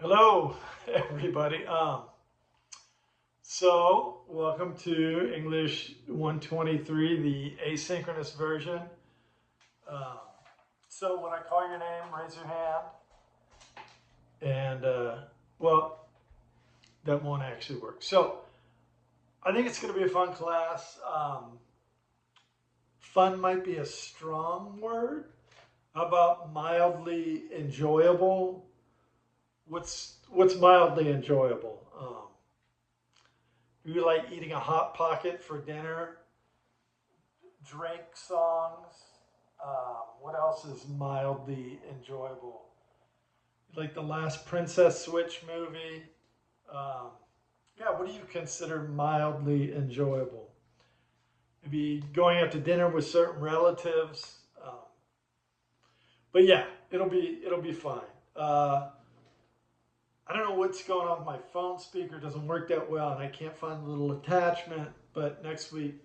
Hello, everybody. So welcome to English 123, the asynchronous version. Um, so when I call your name, raise your hand, and well, that won't actually work. So I think it's going to be a fun class. Fun might be a strong word. How about mildly enjoyable? What's mildly enjoyable? You like eating a hot pocket for dinner? Drake songs. What else is mildly enjoyable? Like the last Princess Switch movie. Um, yeah, what do you consider mildly enjoyable? Maybe going out to dinner with certain relatives. But yeah, it'll be fine. I don't know what's going on with my phone speaker. It doesn't work that well, and I can't find the little attachment. But next week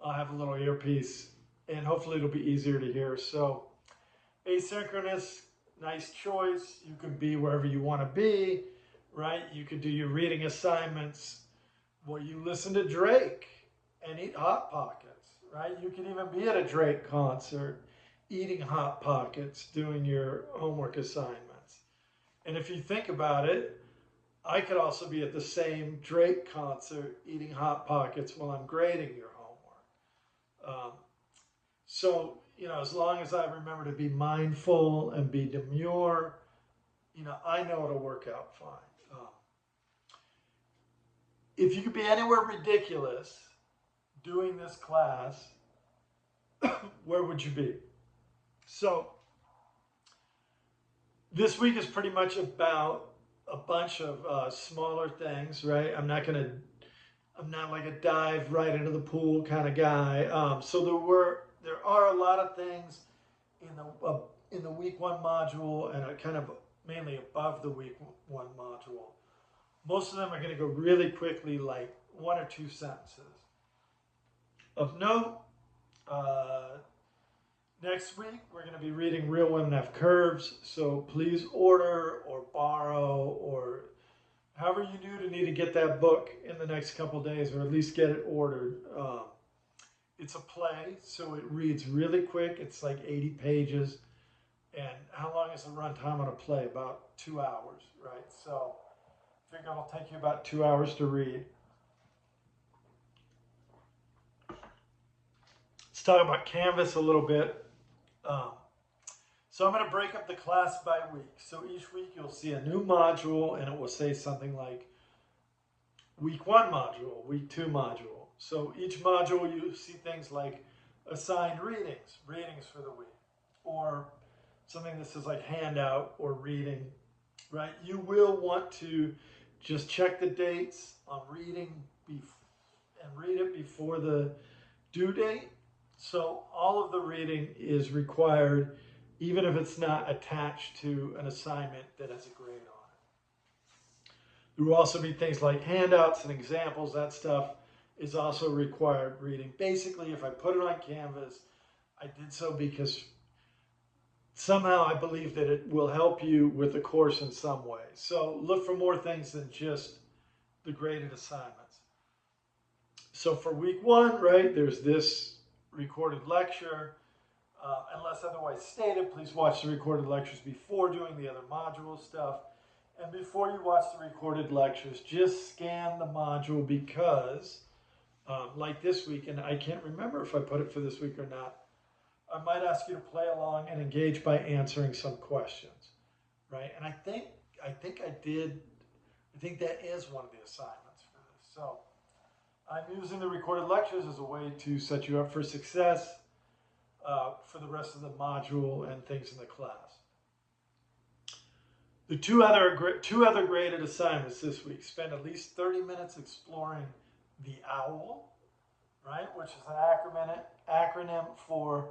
I'll have a little earpiece, and hopefully it'll be easier to hear. So asynchronous, nice choice. You can be wherever you want to be, right? You could do your reading assignments while you listen to Drake and eat Hot Pockets, right? You can even be at a Drake concert eating Hot Pockets, doing your homework assignments. And if you think about it, I could also be at the same Drake concert eating Hot Pockets while I'm grading your homework. So, as long as I remember to be mindful and be demure, I know it'll work out fine. If you could be anywhere ridiculous doing this class, where would you be? So, this week is pretty much about a bunch of smaller things, right? I'm not like a dive right into the pool kind of guy. So there are a lot of things in the week one module and kind of mainly above the week one module. Most of them are going to go really quickly, like one or two sentences. Of note, uh, next week we're going to be reading Real Women Have Curves, so please order or borrow or however you do to need to get that book in the next couple days, or at least get it ordered. It's a play, so it reads really quick. It's like 80 pages. And how long is the runtime on a play? About 2 hours, right? So I figure it'll take you about 2 hours to read. Let's talk about Canvas a little bit. Um, so I'm going to break up the class by week. So each week you'll see a new module, and it will say something like week one module, week two module. So each module you see things like assigned readings for the week, or something that says like handout or reading, right? You will want to just check the dates on reading and read it before the due date. So all of the reading is required, even if it's not attached to an assignment that has a grade on it. There will also be things like handouts and examples. That stuff is also required reading. Basically, if I put it on Canvas, I did so because somehow I believe that it will help you with the course in some way. So look for more things than just the graded assignments. So for week one, right, there's this recorded lecture. Unless otherwise stated, please watch the recorded lectures before doing the other module stuff. And before you watch the recorded lectures, just scan the module because, like this week, and I can't remember if I put it for this week or not, I might ask you to play along and engage by answering some questions, right? And I think I did. I think that is one of the assignments for this. So I'm using the recorded lectures as a way to set you up for success for the rest of the module and things in the class. The two other graded assignments this week: spend at least 30 minutes exploring the OWL, right, which is an acronym for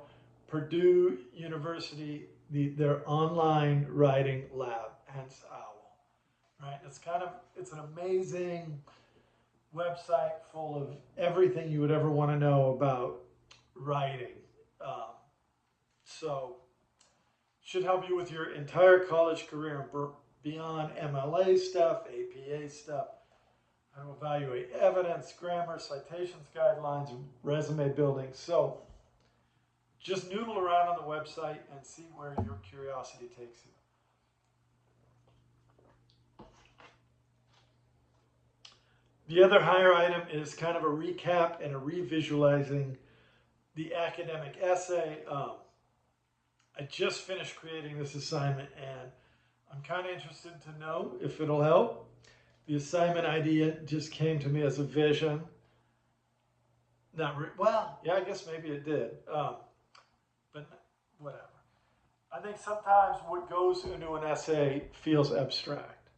Purdue University, their online writing lab, hence OWL, right? It's an amazing website full of everything you would ever want to know about writing. So should help you with your entire college career beyond MLA stuff, APA stuff, how to evaluate evidence, grammar, citations, guidelines, resume building. So just noodle around on the website and see where your curiosity takes you. The other higher item is kind of a recap and a revisualizing the academic essay. I just finished creating this assignment and I'm kind of interested to know if it'll help. The assignment idea just came to me as a vision. Well, yeah, I guess maybe it did, but whatever. I think sometimes what goes into an essay feels abstract,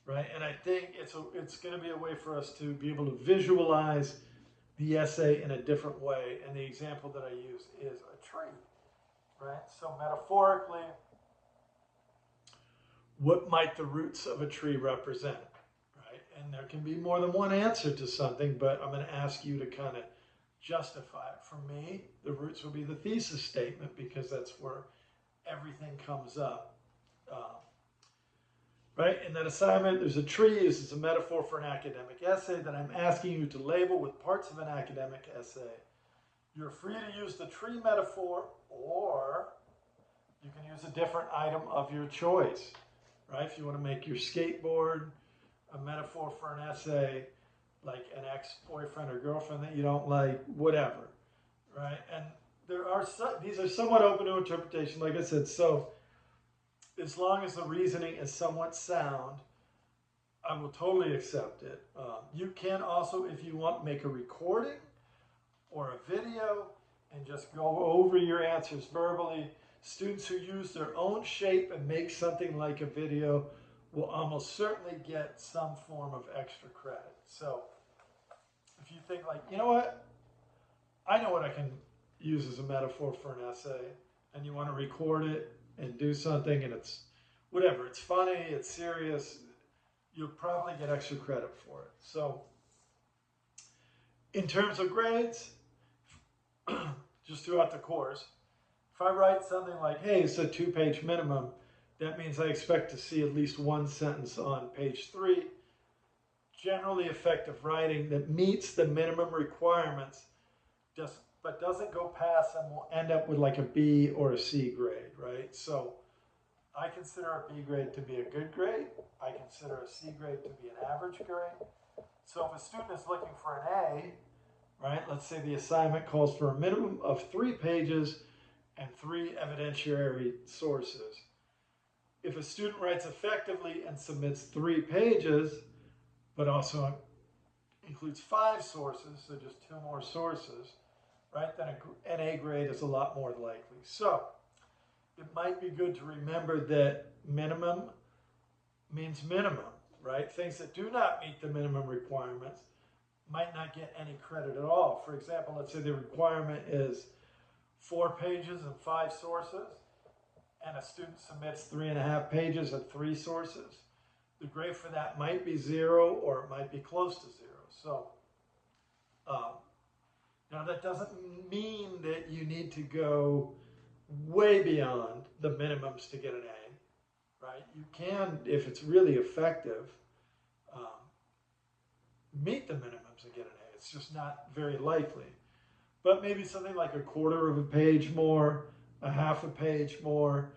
right? And I think it's going to be a way for us to be able to visualize the essay in a different way. And the example that I use is a tree, right? So metaphorically, what might the roots of a tree represent, right? And there can be more than one answer to something, but I'm going to ask you to kind of justify it. For me, the roots will be the thesis statement because that's where everything comes up. Right? In that assignment, there's a tree. This is a metaphor for an academic essay that I'm asking you to label with parts of an academic essay. You're free to use the tree metaphor, or you can use a different item of your choice. Right? If you want to make your skateboard a metaphor for an essay, like an ex-boyfriend or girlfriend that you don't like, whatever. Right? And these are somewhat open to interpretation, like I said. So as long as the reasoning is somewhat sound, I will totally accept it. You can also, if you want, make a recording or a video and just go over your answers verbally. Students who use their own shape and make something like a video will almost certainly get some form of extra credit. So if you think like, you know what, I know what I can use as a metaphor for an essay, and you want to record it and do something, and it's whatever, it's funny, it's serious, you'll probably get extra credit for it. So in terms of grades, just throughout the course, if I write something like, hey, it's a 2-page minimum, that means I expect to see at least one sentence on page 3. Generally effective writing that meets the minimum requirements, but doesn't go past and will end up with like a B or a C grade, right? So I consider a B grade to be a good grade. I consider a C grade to be an average grade. So if a student is looking for an A, right, let's say the assignment calls for a minimum of 3 pages and 3 evidentiary sources. If a student writes effectively and submits 3 pages, but also includes 5 sources, so just 2 more sources, right, then an A grade is a lot more likely. So it might be good to remember that minimum means minimum, right? Things that do not meet the minimum requirements might not get any credit at all. For example, let's say the requirement is 4 pages and 5 sources, and a student submits 3.5 pages and 3 sources. The grade for that might be 0 or it might be close to 0. So now that doesn't mean that you need to go way beyond the minimums to get an A, right? You can, if it's really effective, meet the minimums and get an A. It's just not very likely. But maybe something like a 1/4 of a page more, a 1/2 a page more.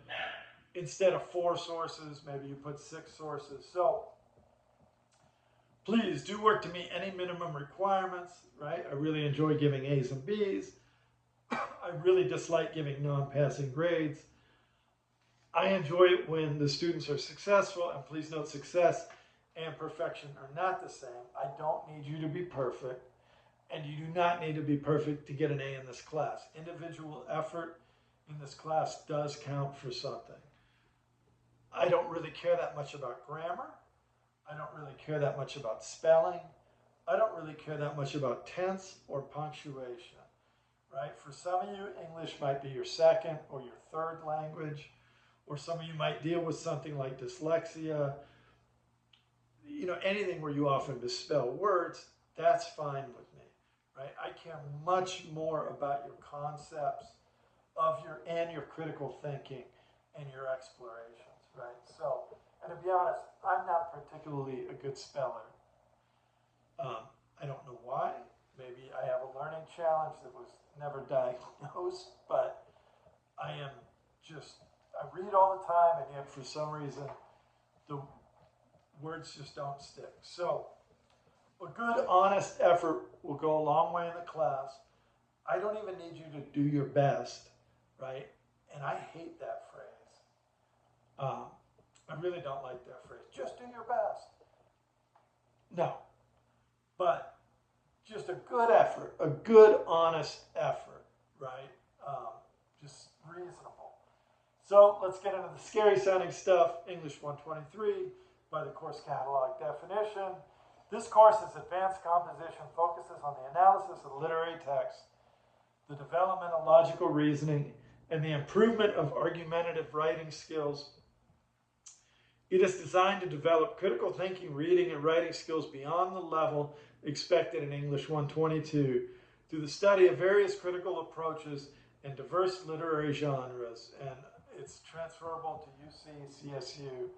Instead of 4 sources, maybe you put 6 sources. So please do work to meet any minimum requirements, right? I really enjoy giving A's and B's. I really dislike giving non-passing grades. I enjoy it when the students are successful, and please note success and perfection are not the same. I don't need you to be perfect, and you do not need to be perfect to get an A in this class. Individual effort in this class does count for something. I don't really care that much about grammar. I don't really care that much about spelling. I don't really care that much about tense or punctuation, right? For some of you, English might be your second or your third language, or some of you might deal with something like dyslexia. You know, anything where you often misspell words, that's fine with me, right? I care much more about your concepts and your critical thinking and your explorations, right? So, and to be be honest, I'm not particularly a good speller. I don't know why. Maybe I have a learning challenge that was never diagnosed, but I read all the time, and yet for some reason, the words just don't stick. So a good, honest effort will go a long way in the class. I don't even need you to do your best, right? And I hate that phrase. I really don't like that phrase. Just do your best. No. But just a good effort, a good, honest effort, right? Just reasonable. So let's get into the scary sounding stuff. English 123 by the course catalog definition. This course is advanced composition, focuses on the analysis of literary text, the development of logical reasoning, and the improvement of argumentative writing skills. It is designed to develop critical thinking, reading, and writing skills beyond the level expected in English 122 through the study of various critical approaches and diverse literary genres. And it's transferable to UC, CSU,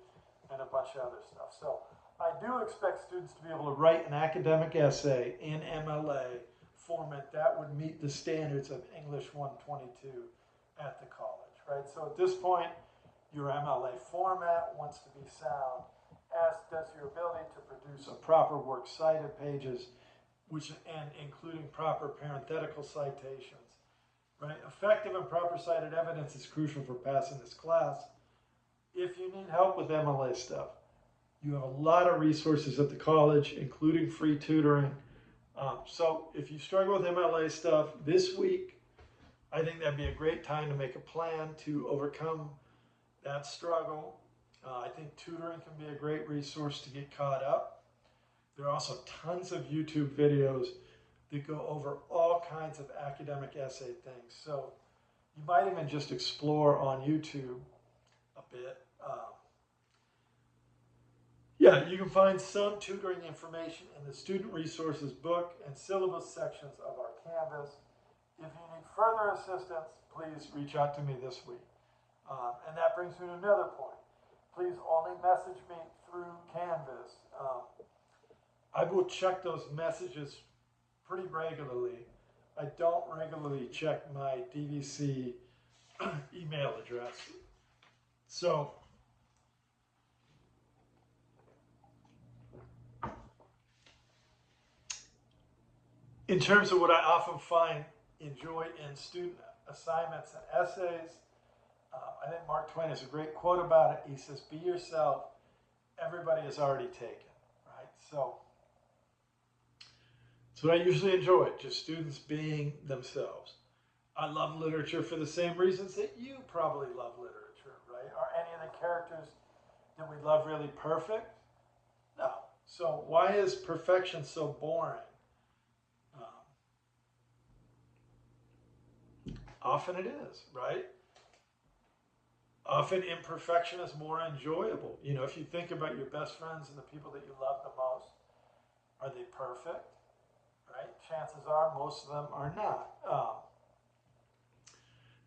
and a bunch of other stuff. So I do expect students to be able to write an academic essay in MLA format that would meet the standards of English 122 at the college, right? So at this point, your MLA format wants to be sound, as does your ability to produce a proper works cited pages, and including proper parenthetical citations, right? Effective and proper cited evidence is crucial for passing this class. If you need help with MLA stuff, you have a lot of resources at the college, including free tutoring. So if you struggle with MLA stuff this week, I think that'd be a great time to make a plan to overcome that struggle. I think tutoring can be a great resource to get caught up. There are also tons of YouTube videos that go over all kinds of academic essay things. So you might even just explore on YouTube a bit. Yeah, you can find some tutoring information in the student resources book and syllabus sections of our Canvas. If you need further assistance, please reach out to me this week. And that brings me to another point. Please only message me through Canvas. I will check those messages pretty regularly. I don't regularly check my DVC email address. So, in terms of what I often find enjoy in student assignments and essays, I think Mark Twain has a great quote about it. He says, be yourself, everybody is already taken, right? So that's what I usually enjoy, just students being themselves. I love literature for the same reasons that you probably love literature, right? Are any of the characters that we love really perfect? No. So why is perfection so boring? Often it is, right? Often imperfection is more enjoyable. You know, if you think about your best friends and the people that you love the most, are they perfect? Right? Chances are most of them are not.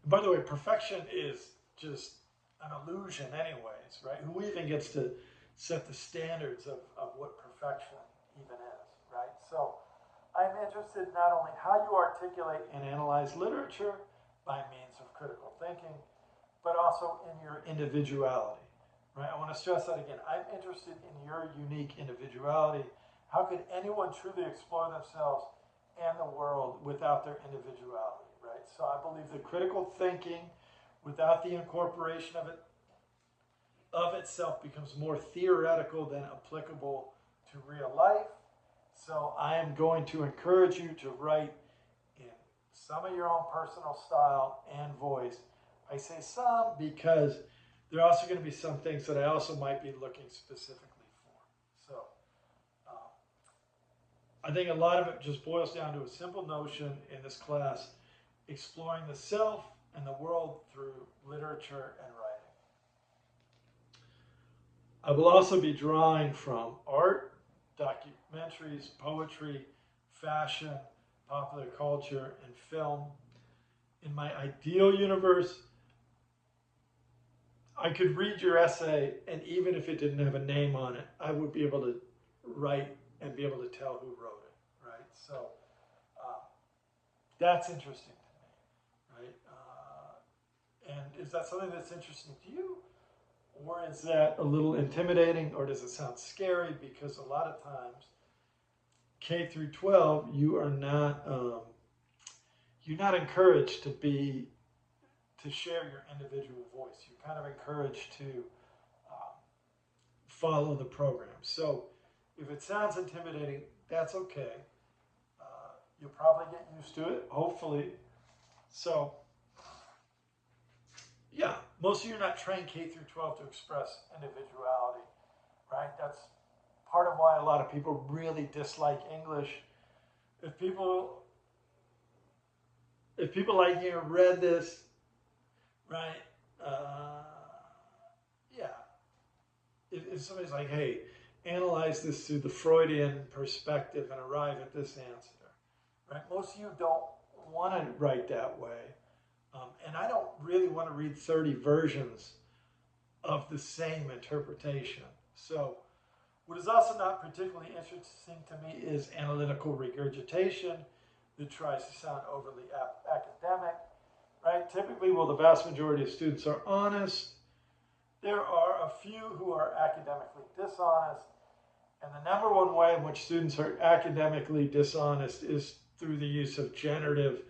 By the way, perfection is just an illusion anyways, right? Who even gets to set the standards of what perfection even is, right? So I'm interested not only how you articulate and analyze literature by means of critical thinking, but also in your individuality, right? I want to stress that again. I'm interested in your unique individuality. How could anyone truly explore themselves and the world without their individuality, right? So I believe that critical thinking, without the incorporation of itself, becomes more theoretical than applicable to real life. So I am going to encourage you to write in some of your own personal style and voice. I say some because there are also going to be some things that I also might be looking specifically for. So I think a lot of it just boils down to a simple notion in this class, exploring the self and the world through literature and writing. I will also be drawing from art, documentaries, poetry, fashion, popular culture, and film. In my ideal universe, I could read your essay, and even if it didn't have a name on it, I would be able to write and be able to tell who wrote it, right? So that's interesting to me, right? And is that something that's interesting to you? Or is that a little intimidating, or does it sound scary? Because a lot of times, K through 12, you're not encouraged to share your individual voice. You're kind of encouraged to follow the program. So if it sounds intimidating, that's okay. You'll probably get used to it, hopefully. So yeah, most of you are not trained K through 12 to express individuality, right? That's part of why a lot of people really dislike English. If people like you read this, right? Yeah. If somebody's like, hey, analyze this through the Freudian perspective and arrive at this answer, right? Most of you don't want to write that way. And I don't really want to read 30 versions of the same interpretation. So what is also not particularly interesting to me is analytical regurgitation that tries to sound overly academic, right? Typically, while the vast majority of students are honest, there are a few who are academically dishonest. And the number one way in which students are academically dishonest is through the use of generative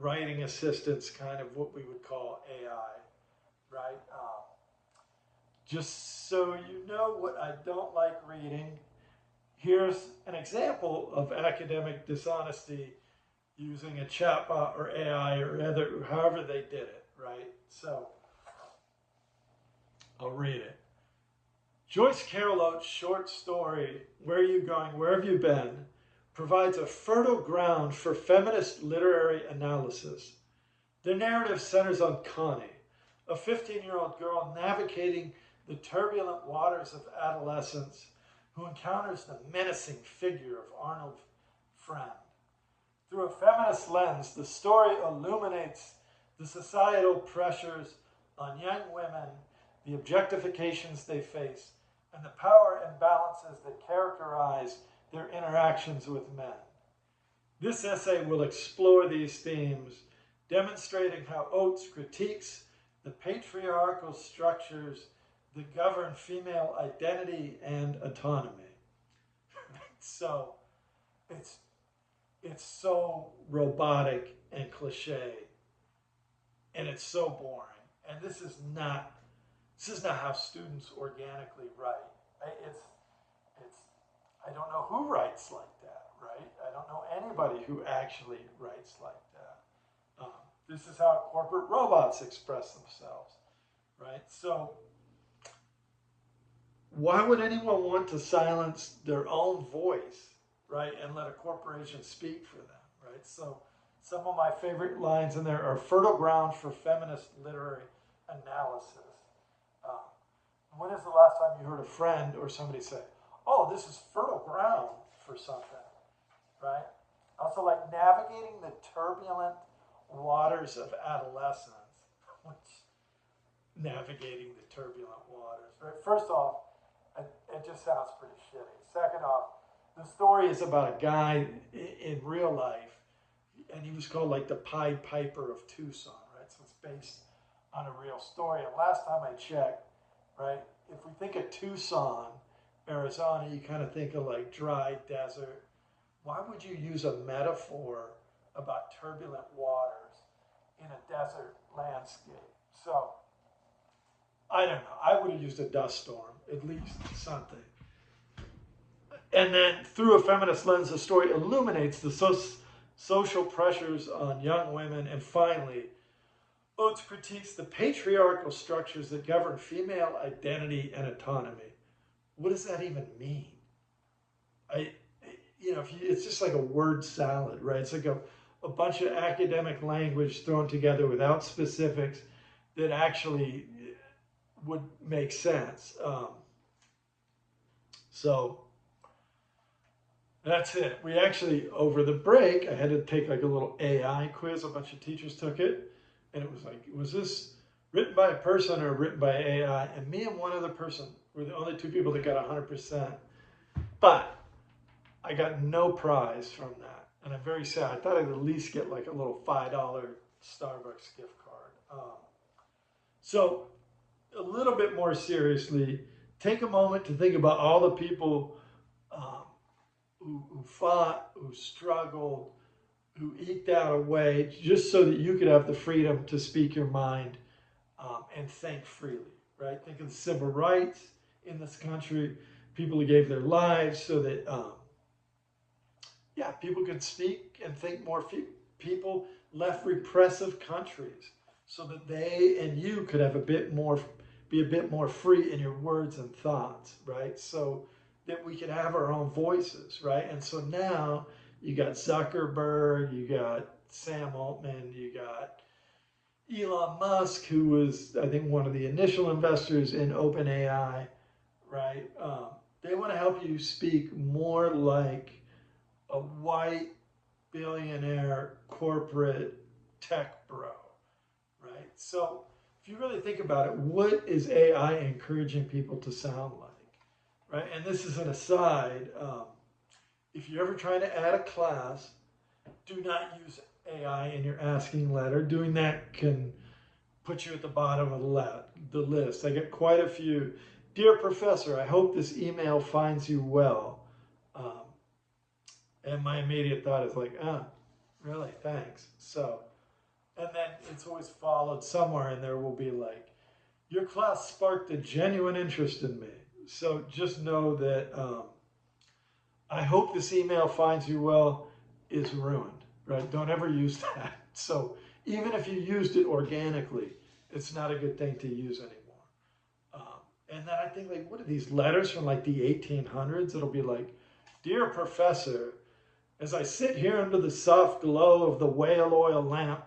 writing assistants, kind of what we would call AI, right? Just so you know what I don't like reading, here's an example of academic dishonesty using a chatbot or AI or however they did it, right? So I'll read it. Joyce Carol Oates' short story, Where Are You Going, Where Have You Been?, provides a fertile ground for feminist literary analysis. The narrative centers on Connie, a 15-year-old girl navigating the turbulent waters of adolescence who encounters the menacing figure of Arnold Friend. Through a feminist lens, the story illuminates the societal pressures on young women, the objectifications they face, and the power imbalances that characterize their interactions with men. This essay will explore these themes, demonstrating how Oates critiques the patriarchal structures that govern female identity and autonomy. So it's so robotic and cliche, and it's so boring. And this is not how students organically write. I don't know who writes like that, right? I don't know anybody who actually writes like that. This is how corporate robots express themselves, right? So why would anyone want to silence their own voice, right, and let a corporation speak for them, right? So some of my favorite lines in there are fertile ground for feminist literary analysis. When is the last time you heard a friend or somebody say, oh, this is fertile ground for something, right? Also, like navigating the turbulent waters of adolescence, navigating the turbulent waters, right? First off, it just sounds pretty shitty. Second off, the story is about a guy in real life, and he was called like the Pied Piper of Tucson, right? So it's based on a real story. And last time I checked, right, if we think of Tucson, Arizona, you kind of think of like dry desert. Why would you use a metaphor about turbulent waters in a desert landscape? So, I don't know. I would have used a dust storm, at least something. And then through a feminist lens, the story illuminates the social pressures on young women. And finally, Oates critiques the patriarchal structures that govern female identity and autonomy. What does that even mean? It's just like a word salad, right? It's like a bunch of academic language thrown together without specifics that actually would make sense. So that's it. We actually, over the break, I had to take like a little AI quiz. A bunch of teachers took it. And it was like, was this written by a person or written by AI. And me and one other person were the only two people that got 100%. But I got no prize from that. And I'm very sad. I thought I'd at least get like a little $5 Starbucks gift card. So, a little bit more seriously, take a moment to think about all the people um, who fought, who struggled, who eked out a way just so that you could have the freedom to speak your mind and think freely, right? Think of the civil rights in this country, people who gave their lives so that, yeah, people could speak and think more. People left repressive countries so that they and you could have a bit more, be a bit more free in your words and thoughts, right? So that we could have our own voices, right? And so now you got Zuckerberg, you got Sam Altman, you got Elon Musk, who was, I think, one of the initial investors in OpenAI, right? They want to help you speak more like a white billionaire corporate tech bro, right? So if you really think about it, what is AI encouraging people to sound like, right? And this is an aside. If you're ever trying to add a class, do not use AI in your asking letter. Doing that can put you at the bottom of the list. I get quite a few. Dear Professor, I hope this email finds you well. Um, and my immediate thought is like, really, thanks. So, and then it's always followed somewhere, and there will be like, your class sparked a genuine interest in me. So just know that I hope this email finds you well is ruined, right? Don't ever use that. So even if you used it organically, it's not a good thing to use anymore. And then I think, like, what are these letters from like the 1800s? It'll be like, Dear Professor, as I sit here under the soft glow of the whale oil lamp,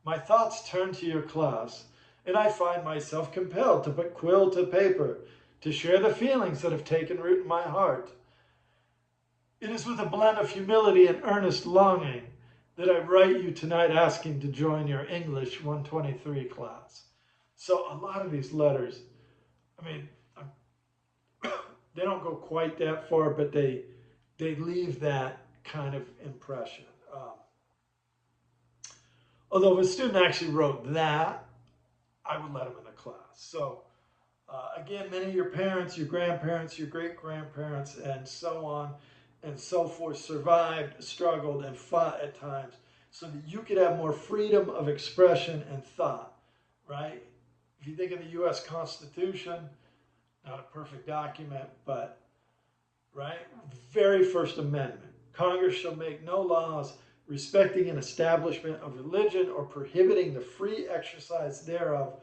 my thoughts turn to your class, and I find myself compelled to put quill to paper to share the feelings that have taken root in my heart. It is with a blend of humility and earnest longing that I write you tonight asking to join your English 123 class. So a lot of these letters, I mean, they don't go quite that far, but they leave that kind of impression. Although if a student actually wrote that, I would let them in the class. So again, many of your parents, your grandparents, your great-grandparents, and so on and so forth survived, struggled, and fought at times so that you could have more freedom of expression and thought, right? If you think of the U.S. Constitution, not a perfect document, but, right, very First Amendment. Congress shall make no laws respecting an establishment of religion or prohibiting the free exercise thereof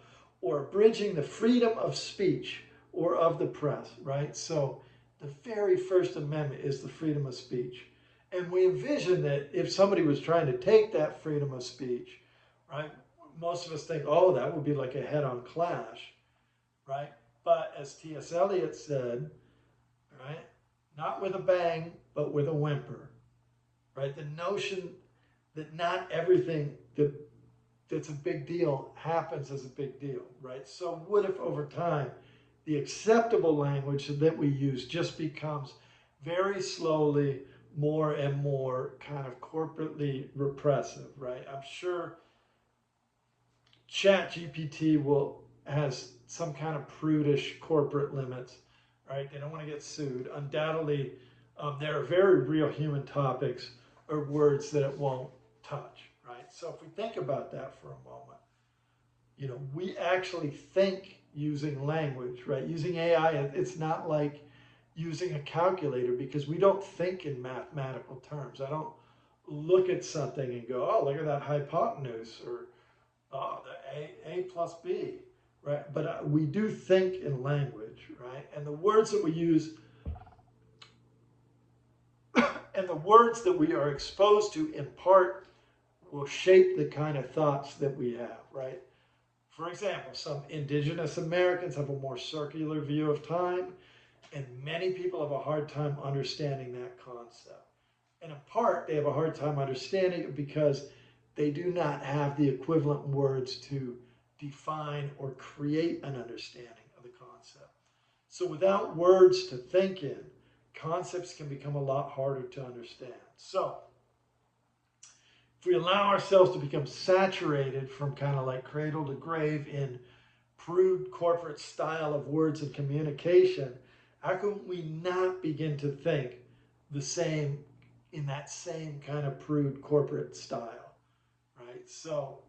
or abridging the freedom of speech or of the press, right? So the very First Amendment is the freedom of speech. And we envision that if somebody was trying to take that freedom of speech, right, most of us think, oh, that would be like a head-on clash, right? But as T.S. Eliot said, right, not with a bang, but with a whimper, right? The notion that not everything that's a big deal happens as a big deal, right? So what if over time the acceptable language that we use just becomes very slowly more and more kind of corporately repressive, right? I'm sure ChatGPT has some kind of prudish corporate limits, right? They don't want to get sued. Undoubtedly, there are very real human topics or words that it won't touch, right? So if we think about that for a moment, you know, we actually think using language, right? Using AI, it's not like using a calculator because we don't think in mathematical terms. I don't look at something and go, oh, look at that hypotenuse, or oh, the A plus B, right? But we do think in language, right? And the words that we use and the words that we are exposed to in part will shape the kind of thoughts that we have, right? For example, some indigenous Americans have a more circular view of time, and many people have a hard time understanding that concept. And in part, they have a hard time understanding it because they do not have the equivalent words to define, or create an understanding of the concept. So without words to think in, concepts can become a lot harder to understand. So if we allow ourselves to become saturated from kind of like cradle to grave in crude corporate style of words and communication, how can we not begin to think the same in that same kind of crude corporate style, right? So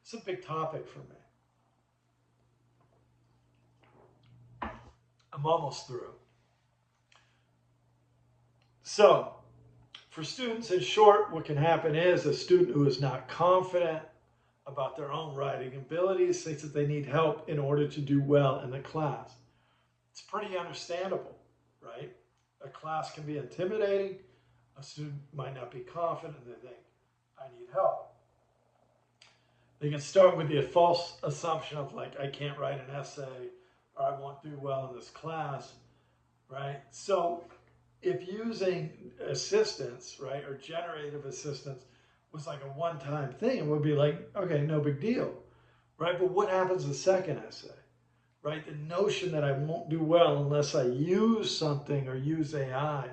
it's a big topic for me. I'm almost through. So for students, in short, what can happen is a student who is not confident about their own writing abilities thinks that they need help in order to do well in the class. It's pretty understandable, right? A class can be intimidating. A student might not be confident and they think, I need help. They can start with the false assumption of like, I can't write an essay or I won't do well in this class, right? So if using assistance, right, or generative assistance was like a one-time thing, it would be like, okay, no big deal, right? But what happens the second essay, right? The notion that I won't do well unless I use something or use AI,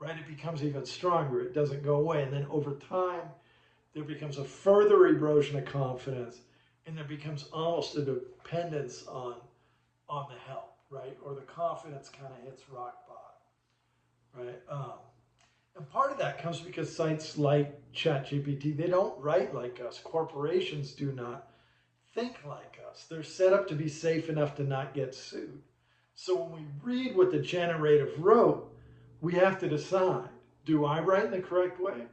right? It becomes even stronger. It doesn't go away. And then over time, there becomes a further erosion of confidence, and there becomes almost a dependence on the help, right? Or the confidence kind of hits rock bottom, right? And part of that comes because sites like ChatGPT, they don't write like us. Corporations do not think like us. They're set up to be safe enough to not get sued. So when we read what the generative wrote, we have to decide, do I write in the correct way?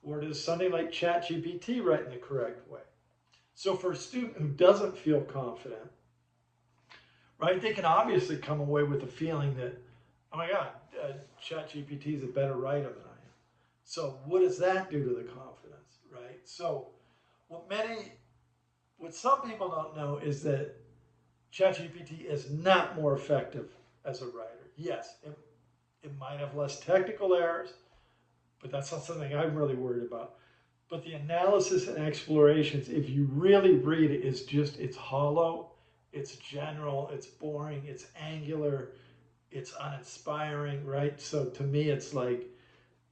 Or does something like ChatGPT write in the correct way? So for a student who doesn't feel confident, right, they can obviously come away with a feeling that, oh my God, ChatGPT is a better writer than I am. So what does that do to the confidence, right? So what some people don't know is that ChatGPT is not more effective as a writer. Yes, it might have less technical errors, but that's not something I'm really worried about. But the analysis and explorations, if you really read it, it's hollow, it's general, it's boring, it's angular, it's uninspiring, right? So to me, it's like,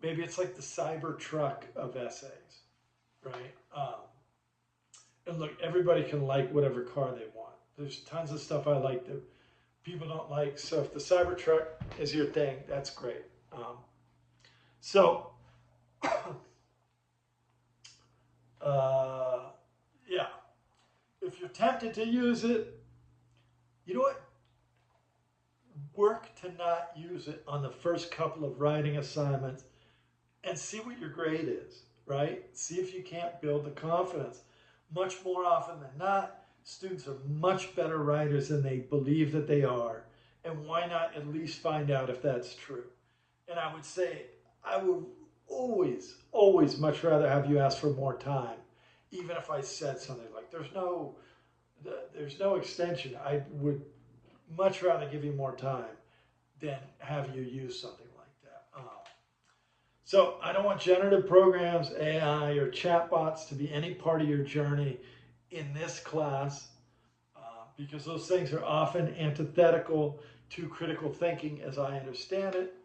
maybe it's like the Cybertruck of essays, right? And look, everybody can like whatever car they want. There's tons of stuff I like that people don't like. So if the Cybertruck is your thing, that's great. Yeah, if you're tempted to use it, you know what? Work to not use it on the first couple of writing assignments and see what your grade is, right? See if you can't build the confidence. Much more often than not, students are much better writers than they believe that they are. And why not at least find out if that's true? And I would say, I would always, always much rather have you ask for more time, even if I said something like, there's no extension. I would much rather give you more time than have you use something like that. So I don't want generative programs, AI, or chatbots to be any part of your journey in this class because those things are often antithetical to critical thinking as I understand it.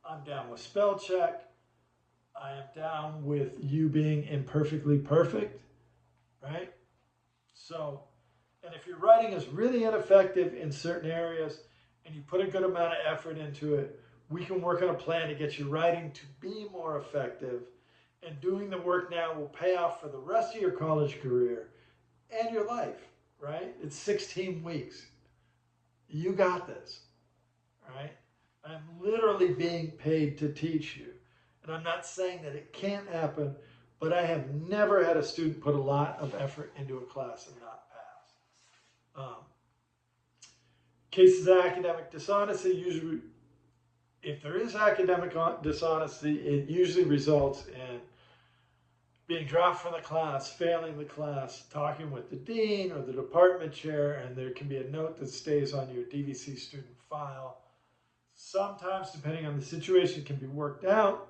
I'm down with spell check. I am down with you being imperfectly perfect, right? So, and if your writing is really ineffective in certain areas and you put a good amount of effort into it, we can work on a plan to get your writing to be more effective. And doing the work now will pay off for the rest of your college career and your life, right? It's 16 weeks. You got this, right? I'm literally being paid to teach you. And I'm not saying that it can't happen, but I have never had a student put a lot of effort into a class and not pass. Cases of academic dishonesty, usually, if there is academic dishonesty, it usually results in being dropped from the class, failing the class, talking with the dean or the department chair, and there can be a note that stays on your DVC student file. Sometimes, depending on the situation, it can be worked out.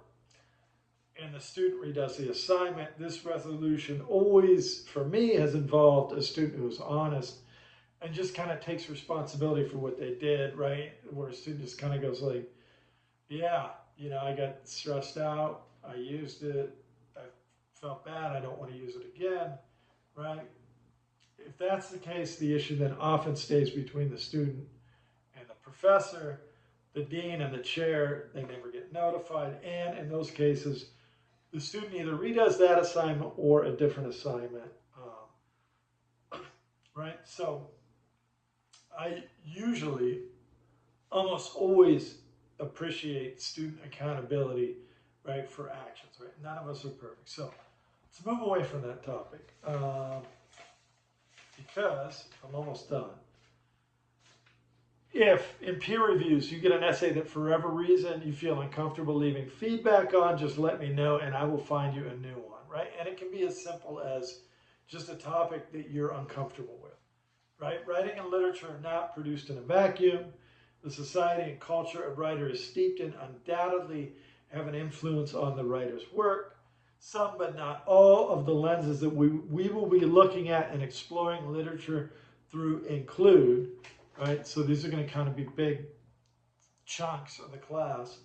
and the student redoes the assignment, this resolution always, for me, has involved a student who's honest and just kind of takes responsibility for what they did, right? Where a student just kind of goes like, yeah, I got stressed out, I used it, I felt bad, I don't want to use it again, right? If that's the case, the issue then often stays between the student and the professor, the dean and the chair. They never get notified, and in those cases, the student either redoes that assignment or a different assignment, right? So I usually, almost always appreciate student accountability, right, for actions, right? None of us are perfect. So let's move away from that topic because I'm almost done. If in peer reviews you get an essay that for whatever reason you feel uncomfortable leaving feedback on, just let me know and I will find you a new one, right? And it can be as simple as just a topic that you're uncomfortable with, right? Writing and literature are not produced in a vacuum. The society and culture a writer is steeped in undoubtedly have an influence on the writer's work. Some, but not all, of the lenses that we will be looking at and exploring literature through include, right? So these are going to kind of be big chunks of the class.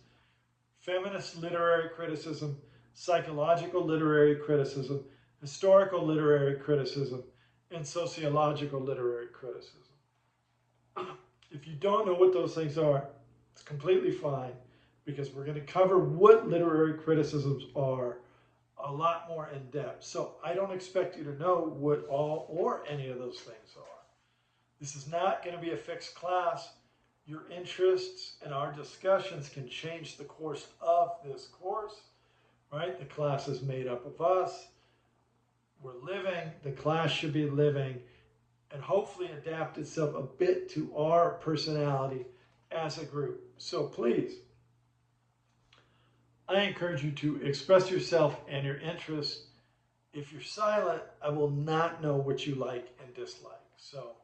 Feminist literary criticism, psychological literary criticism, historical literary criticism, and sociological literary criticism. If you don't know what those things are, it's completely fine because we're going to cover what literary criticisms are a lot more in depth. So I don't expect you to know what all or any of those things are. This is not going to be a fixed class. Your interests and our discussions can change the course of this course, right? The class is made up of us. We're living. The class should be living and hopefully adapt itself a bit to our personality as a group. So please, I encourage you to express yourself and your interests. If you're silent, I will not know what you like and dislike. So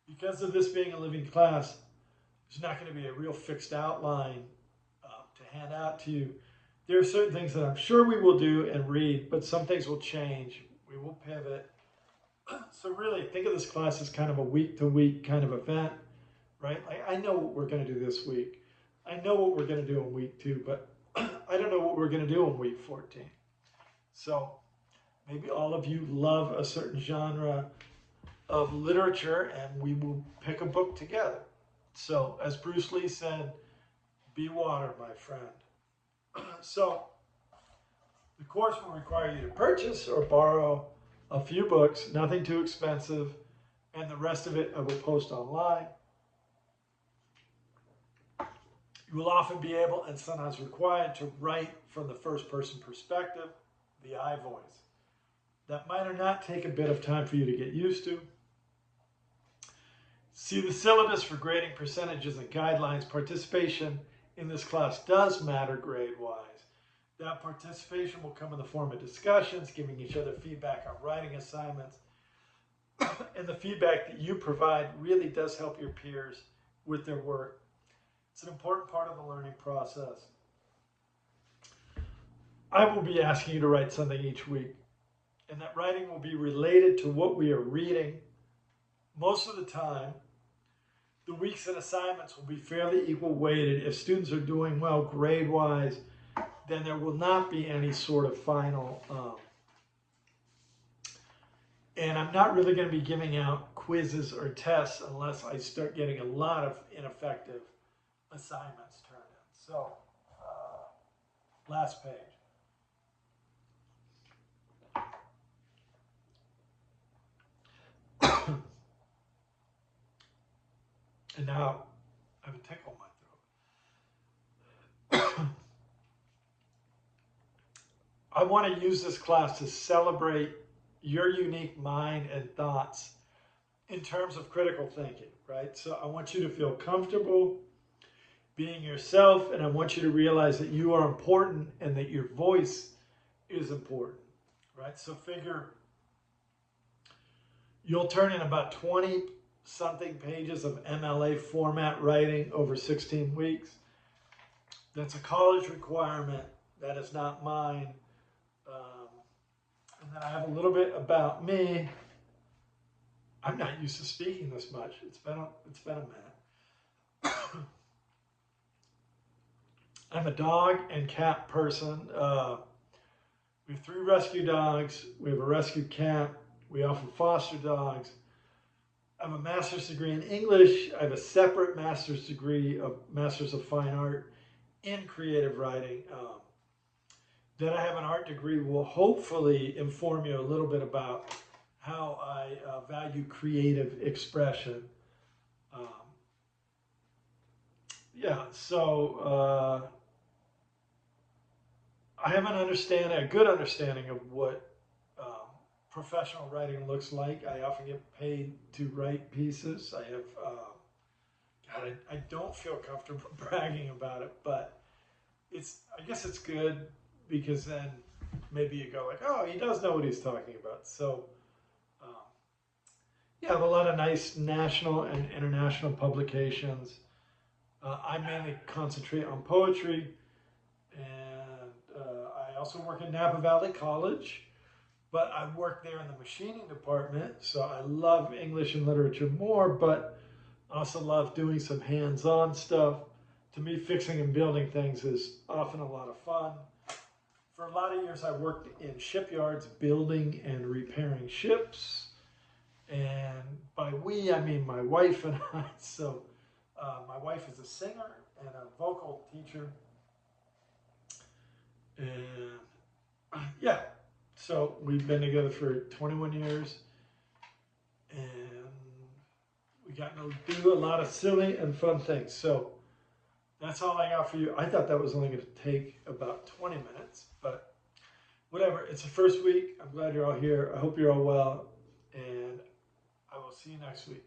because of this being a living class, there's not going to be a real fixed outline to hand out to you. There are certain things that I'm sure we will do and read, but some things will change. We will pivot. So really, think of this class as kind of a week-to-week kind of event, right? I know what we're going to do this week. I know what we're going to do in week 2, but I don't know what we're going to do in week 14. So maybe all of you love a certain genre of literature, and we will pick a book together. So as Bruce Lee said, be water, my friend. So the course will require you to purchase or borrow a few books, nothing too expensive, and the rest of it I will post online. You will often be able, and sometimes required, to write from the first-person perspective, the I voice. That might or not take a bit of time for you to get used to. See the syllabus for grading percentages and guidelines. Participation in this class does matter grade-wise. That participation will come in the form of discussions, giving each other feedback on writing assignments. And the feedback that you provide really does help your peers with their work. It's an important part of the learning process. I will be asking you to write something each week, and that writing will be related to what we are reading. Most of the time, the weeks and assignments will be fairly equal weighted. If students are doing well grade-wise, then there will not be any sort of final. And I'm not really going to be giving out quizzes or tests unless I start getting a lot of ineffective assignments turned in. So, last page. And now I have a tickle in my throat. I want to use this class to celebrate your unique mind and thoughts in terms of critical thinking, right? So I want you to feel comfortable being yourself, and I want you to realize that you are important and that your voice is important, right? So figure you'll turn in about 20-something pages of MLA format writing over 16 weeks. That's a college requirement. That is not mine. Um, and then I have a little bit about me. I'm not used to speaking this much. It's been a minute. I'm a dog and cat person. We have 3 rescue dogs. We have a rescue cat. We offer foster dogs. I have a master's degree in English. I have a separate master's degree of Masters of Fine Art in creative writing. Then I have an art degree will hopefully inform you a little bit about how I value creative expression. Um, yeah, so I have a good understanding of what professional writing looks like. I often get paid to write pieces. I have, God, I don't feel comfortable bragging about it, but I guess it's good because then maybe you go like, oh, he does know what he's talking about. So, um, yeah, I have a lot of nice national and international publications. I mainly concentrate on poetry, and I also work at Napa Valley College, but I work there in the machining department, so I love English and literature more, but I also love doing some hands-on stuff. To me, fixing and building things is often a lot of fun. For a lot of years, I worked in shipyards building and repairing ships. And by we, I mean my wife and I. So my wife is a singer and a vocal teacher. And yeah, so we've been together for 21 years. And we got to do a lot of silly and fun things. So that's all I got for you. I thought that was only going to take about 20 minutes, but whatever. It's the first week. I'm glad you're all here. I hope you're all well, and I will see you next week.